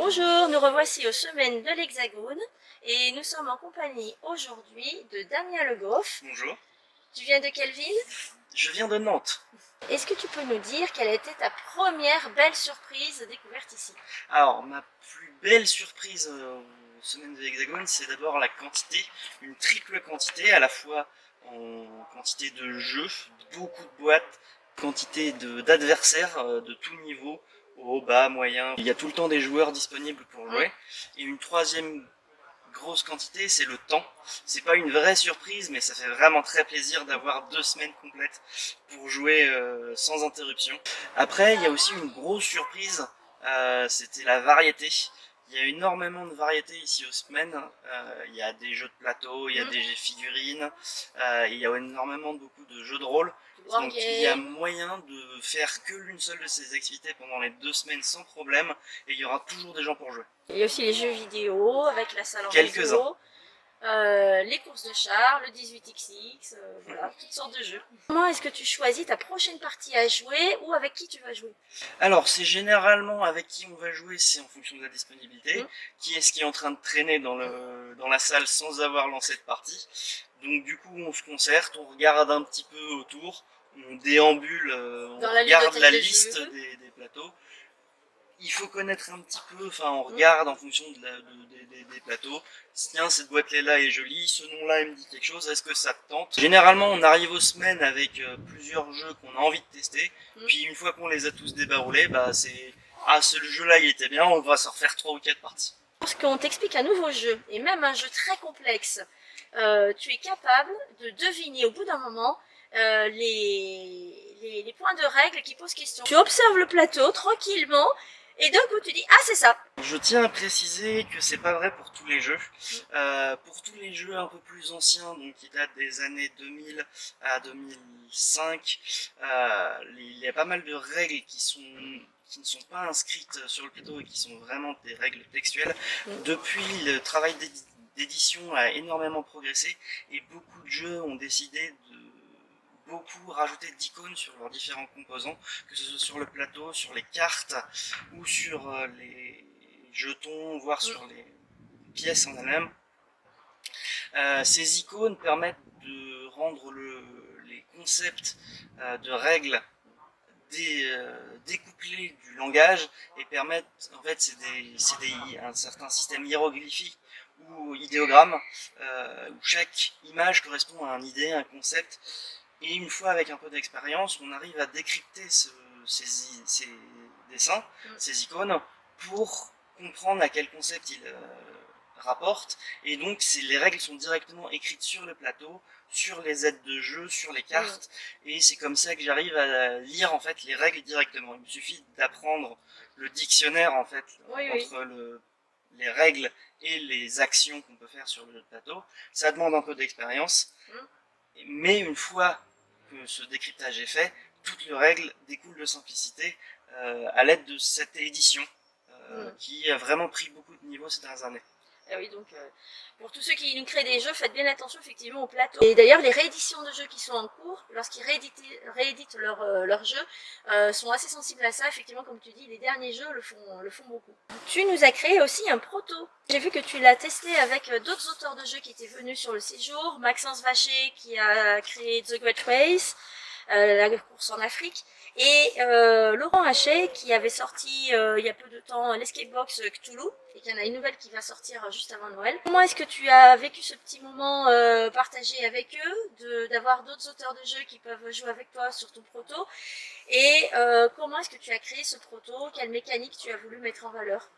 Bonjour, nous revoici aux semaines de l'Hexagone et nous sommes en compagnie aujourd'hui de Damien Le Goff. Bonjour. Tu viens de quelle ville? Je viens de Nantes. Est-ce que tu peux nous dire quelle a été ta première belle surprise découverte ici? Alors, ma plus belle surprise aux semaines de l'Hexagone, c'est d'abord la quantité, une triple quantité, à la fois en quantité de jeux, beaucoup de boîtes, quantité d'adversaires de tout niveau, haut, bas, moyen. Il y a tout le temps des joueurs disponibles pour jouer. Et une troisième grosse quantité, c'est le temps. C'est pas une vraie surprise, mais ça fait vraiment très plaisir d'avoir 2 semaines complètes pour jouer sans interruption. Après, il y a aussi une grosse surprise, c'était la variété. Il y a énormément de variétés ici aux semaines. Il y a des jeux de plateau, il y a des figurines, il y a énormément beaucoup de jeux de rôle. Donc il y a moyen de faire que l'une seule de ces activités pendant les 2 semaines sans problème, et il y aura toujours des gens pour jouer. Il y a aussi les jeux vidéo avec la salle en Quelques-uns. réseau, les courses de chars, le 18XX, voilà, toutes sortes de jeux. Comment est-ce que tu choisis ta prochaine partie à jouer ou avec qui tu vas jouer? Alors, c'est généralement avec qui on va jouer, c'est en fonction de la disponibilité. Qui est-ce qui est en train de traîner dans la salle sans avoir lancé de partie. Donc du coup, on se concerte, on regarde un petit peu autour, on déambule, on regarde la liste des plateaux. Il faut connaître un petit peu, enfin on regarde en fonction des plateaux. Tiens, cette boîte-là est jolie, ce nom-là il me dit quelque chose, est-ce que ça te tente? Généralement on arrive aux semaines avec plusieurs jeux qu'on a envie de tester, puis une fois qu'on les a tous débarroulés, bah c'est... Ah, ce jeu-là il était bien, on va s'en refaire 3 ou 4 parties. Lorsqu'on t'explique un nouveau jeu, et même un jeu très complexe, tu es capable de deviner au bout d'un moment les points de règle qui posent question. Tu observes le plateau tranquillement et d'un coup tu dis ah c'est ça. Je tiens à préciser que c'est pas vrai pour tous les jeux. Pour tous les jeux un peu plus anciens, donc qui datent des années 2000 à 2005, il y a pas mal de règles qui ne sont pas inscrites sur le plateau et qui sont vraiment des règles textuelles. Depuis, le travail d'édition a énormément progressé et beaucoup de jeux ont décidé de beaucoup rajouter d'icônes sur leurs différents composants, que ce soit sur le plateau, sur les cartes ou sur les jetons, voire sur les pièces en elles-mêmes. Ces icônes permettent de rendre les concepts de règles découplés du langage et permettent, en fait, c'est un certain système hiéroglyphique ou idéogramme où chaque image correspond à une idée, un concept. Et une fois avec un peu d'expérience, on arrive à décrypter ces dessins, ces icônes, pour comprendre à quel concept ils rapportent. Et donc les règles sont directement écrites sur le plateau, sur les aides de jeu, sur les cartes. Et c'est comme ça que j'arrive à lire en fait les règles directement. Il me suffit d'apprendre le dictionnaire en fait entre les règles et les actions qu'on peut faire sur le plateau. Ça demande un peu d'expérience. Mais une fois que ce décryptage est fait, toutes les règles découlent de simplicité à l'aide de cette édition qui a vraiment pris beaucoup de niveau ces dernières années. Ah oui, donc pour tous ceux qui nous créent des jeux, faites bien attention effectivement au plateau. Et d'ailleurs, les rééditions de jeux qui sont en cours, lorsqu'ils rééditent leurs jeux, sont assez sensibles à ça. Effectivement, comme tu dis, les derniers jeux le font beaucoup. Tu nous as créé aussi un proto. J'ai vu que tu l'as testé avec d'autres auteurs de jeux qui étaient venus sur le séjour. Maxence Vacher qui a créé The Great Race, la course en Afrique, et Laurent Hachet qui avait sorti il y a peu de temps l'Escape Box Cthulhu, et qu'il y en a une nouvelle qui va sortir juste avant Noël. Comment est-ce que tu as vécu ce petit moment partagé avec eux, d'avoir d'autres auteurs de jeux qui peuvent jouer avec toi sur ton proto, et comment est-ce que tu as créé ce proto, quelle mécanique tu as voulu mettre en valeur?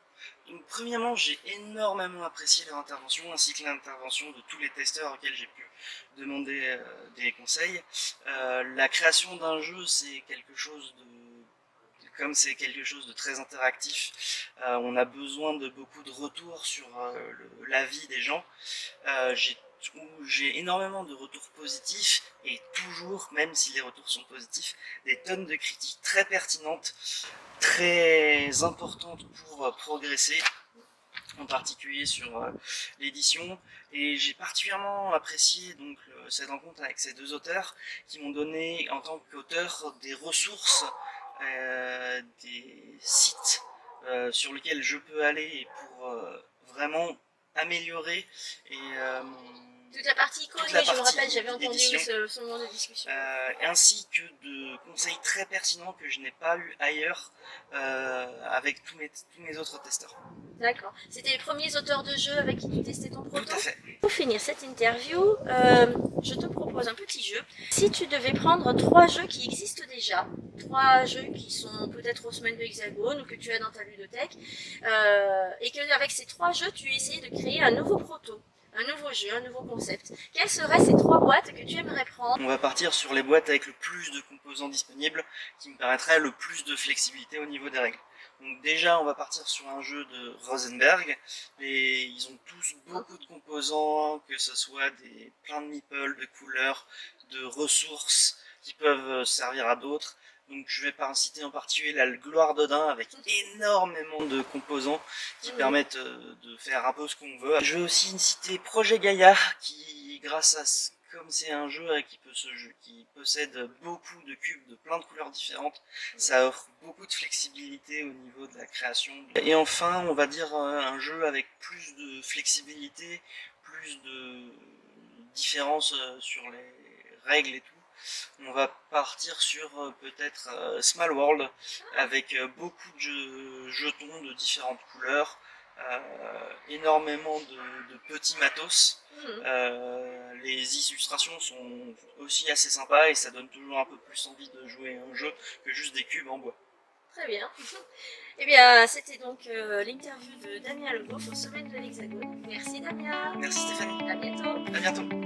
Donc, premièrement, j'ai énormément apprécié leur intervention, ainsi que l'intervention de tous les testeurs auxquels j'ai pu demander des conseils. La création d'un jeu, c'est quelque chose de très interactif, on a besoin de beaucoup de retours sur l'avis des gens. J'ai énormément de retours positifs et toujours, même si les retours sont positifs, des tonnes de critiques très pertinentes, très importantes pour progresser, en particulier sur l'édition. Et j'ai particulièrement apprécié donc cette rencontre avec ces deux auteurs qui m'ont donné en tant qu'auteur des ressources, des sites sur lequel je peux aller pour vraiment améliorer et toute la partie icône, toute la oui, je me partie rappelle, j'avais entendu édition. ce moment de discussion. Ainsi que de conseils très pertinents que je n'ai pas eu ailleurs avec tous mes autres testeurs. D'accord. C'était les premiers auteurs de jeux avec qui tu testais ton proto? Tout à fait. Pour finir cette interview, je te propose un petit jeu. Si tu devais prendre 3 jeux qui existent déjà, 3 jeux qui sont peut-être aux semaines de Hexagone ou que tu as dans ta ludothèque, et que avec ces 3 jeux, tu essayais de créer un nouveau proto, un nouveau jeu, un nouveau concept. Quelles seraient ces 3 boîtes que tu aimerais prendre? On va partir sur les boîtes avec le plus de composants disponibles, qui me permettraient le plus de flexibilité au niveau des règles. Donc déjà, on va partir sur un jeu de Rosenberg, et ils ont tous beaucoup de composants, que ce soit plein de meeples, de couleurs, de ressources qui peuvent servir à d'autres. Donc je vais pas citer en particulier la Gloire d'Odin avec énormément de composants qui permettent de faire un peu ce qu'on veut. Je vais aussi citer Projet Gaïa qui, grâce à comme c'est un jeu qui possède beaucoup de cubes de plein de couleurs différentes, ça offre beaucoup de flexibilité au niveau de la création. Et enfin, on va dire un jeu avec plus de flexibilité, plus de différence sur les règles et tout. On va partir sur peut-être Small World avec beaucoup de jetons de différentes couleurs, énormément de petits matos. Les illustrations sont aussi assez sympas et ça donne toujours un peu plus envie de jouer à un jeu que juste des cubes en bois. Très bien. Eh bien, c'était donc l'interview de Damien Le Goff aux semaines de l'Hexagone. Merci Damien. Merci Stéphanie. À bientôt. À bientôt.